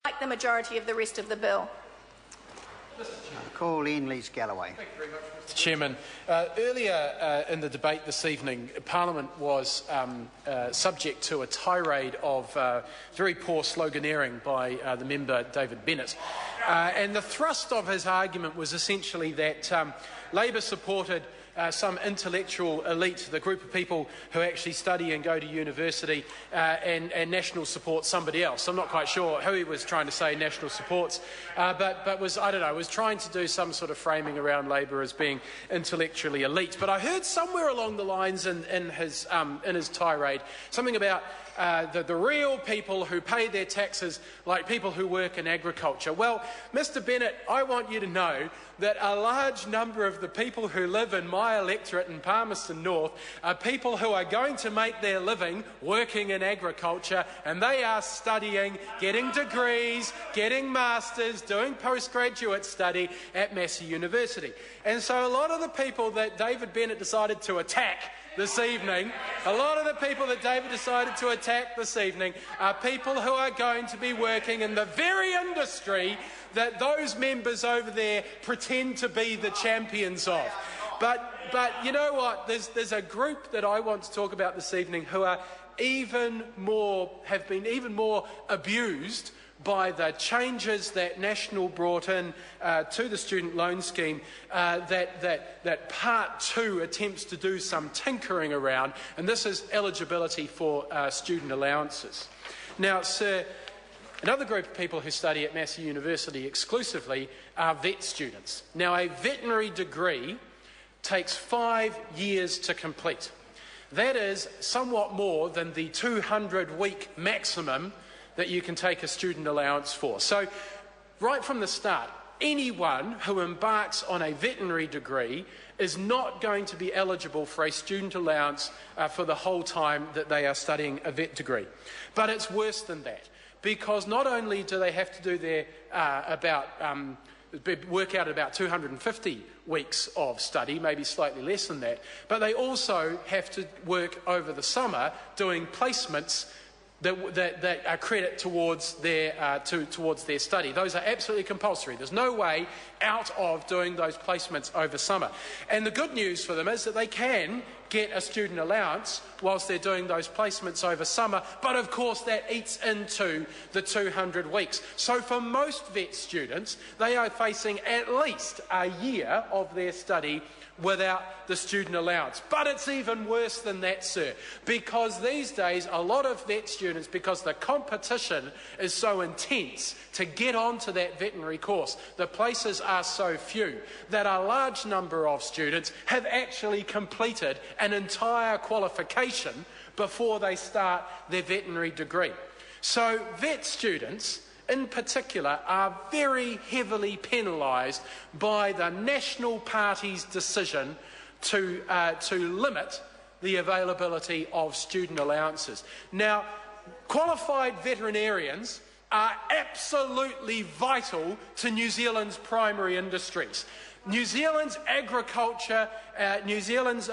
like the majority of the rest of the bill. Call in Lees-Galloway. Thank you very much, Mr Chairman. Earlier in the debate this evening, Parliament was subject to a tirade of very poor sloganeering by the member David Bennett. And the thrust of his argument was essentially that Labor supported some intellectual elite, the group of people who actually study and go to university, and National supports somebody else. I'm not quite sure who he was trying to say National supports, but was, I don't know, was trying to do some sort of framing around Labor as being intellectually elite. But I heard somewhere along the lines in his tirade something about the real people who pay their taxes like people who work in agriculture. Well, Mr Bennett, I want you to know that a large number of the people who live in my electorate in Palmerston North are people who are going to make their living working in agriculture, and they are studying, getting degrees, getting masters, doing postgraduate study at Massey University. And so a lot of the people that David Bennett decided to attack this evening, are people who are going to be working in the very industry that those members over there pretend to be the champions of. But you know what? There's a group that I want to talk about this evening who are have been even more abused by the changes that National brought in to the student loan scheme that Part 2 attempts to do some tinkering around, and this is eligibility for student allowances. Now, sir, another group of people who study at Massey University exclusively are vet students. Now, a veterinary degree takes 5 years to complete. That is somewhat more than the 200-week maximum that you can take a student allowance for. So, right from the start, anyone who embarks on a veterinary degree is not going to be eligible for a student allowance for the whole time that they are studying a vet degree. But it's worse than that, because not only do they have to do their work out about 250 weeks of study, maybe slightly less than that, but they also have to work over the summer doing placements that are credit towards their study. Those are absolutely compulsory. There's no way out of doing those placements over summer. And the good news for them is that they can get a student allowance whilst they're doing those placements over summer, but of course that eats into the 200 weeks. So for most vet students, they are facing at least a year of their study without the student allowance. But it's even worse than that, sir, because these days a lot of vet students, because the competition is so intense to get onto that veterinary course, the places are so few that a large number of students have actually completed an entire qualification before they start their veterinary degree. So vet students in particular are very heavily penalised by the National Party's decision to limit the availability of student allowances. Now, qualified veterinarians are absolutely vital to New Zealand's primary industries. New Zealand's agriculture, New Zealand's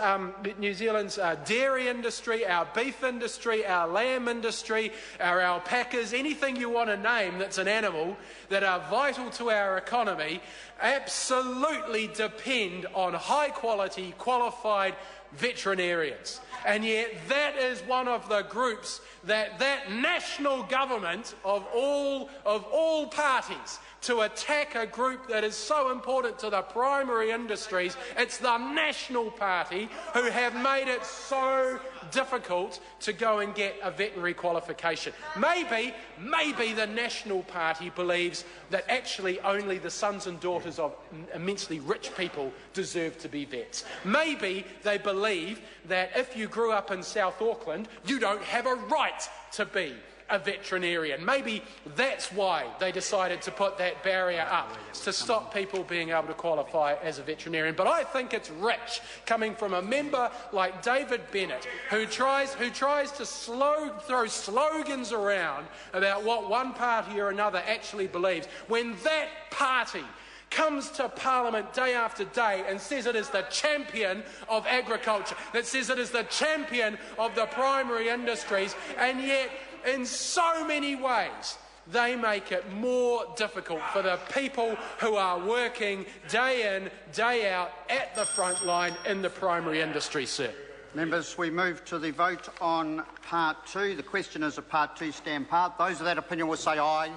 dairy industry, our beef industry, our lamb industry, our alpacas, anything you want to name that's an animal that are vital to our economy, absolutely depend on high-quality, qualified veterinarians. And yet that is one of the groups that national government of all parties to attack a group that is so important to the primary industries. It's the National Party who have made it so difficult to go and get a veterinary qualification. Maybe the National Party believes that actually only the sons and daughters of immensely rich people deserve to be vets. Maybe they believe that if you grew up in South Auckland, you don't have a right to be a veterinarian. Maybe that's why they decided to put that barrier up, to stop people being able to qualify as a veterinarian. But I think it's rich coming from a member like David Bennett, who tries to throw slogans around about what one party or another actually believes, when that party comes to Parliament day after day and says it is the champion of agriculture, that says it is the champion of the primary industries, and yet in so many ways they make it more difficult for the people who are working day in, day out at the front line in the primary industry, sir. Members, we move to the vote on Part 2. The question is, if Part 2 stand part. Those of that opinion will say aye.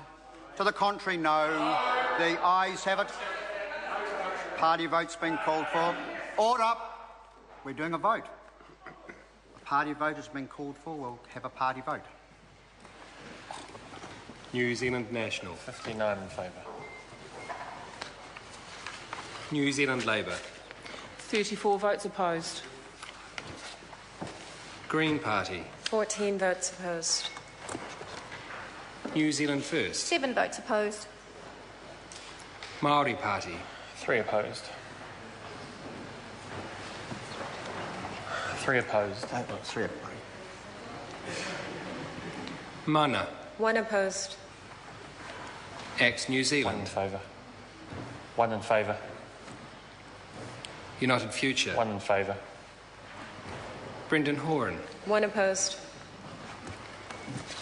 To the contrary, no. The ayes have it. Party vote's been called for. Order. We're doing a vote. A party vote has been called for. We'll have a party vote. New Zealand National. 59 in favour. New Zealand Labour. 34 votes opposed. Green Party. 14 votes opposed. New Zealand First. 7 votes opposed. Māori Party. 3 opposed. 3 opposed. 3 opposed. Mana. 1 opposed. Act New 1 in Zealand. favour. 1 in favour. United Future. 1 in favour. Brendan Horan. 1 opposed.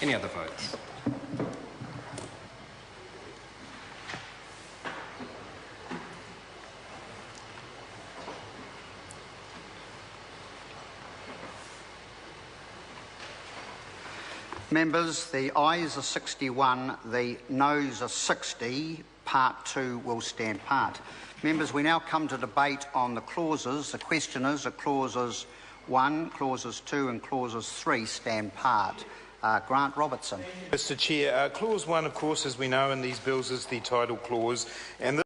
Any other votes? Members, the ayes are 61, the noes are 60. Part 2 will stand part. Members, we now come to debate on the clauses. The question is, are clauses 1, clauses 2 and clauses 3 stand part. Grant Robertson. Mr Chair, clause 1, of course, as we know in these bills, is the title clause, and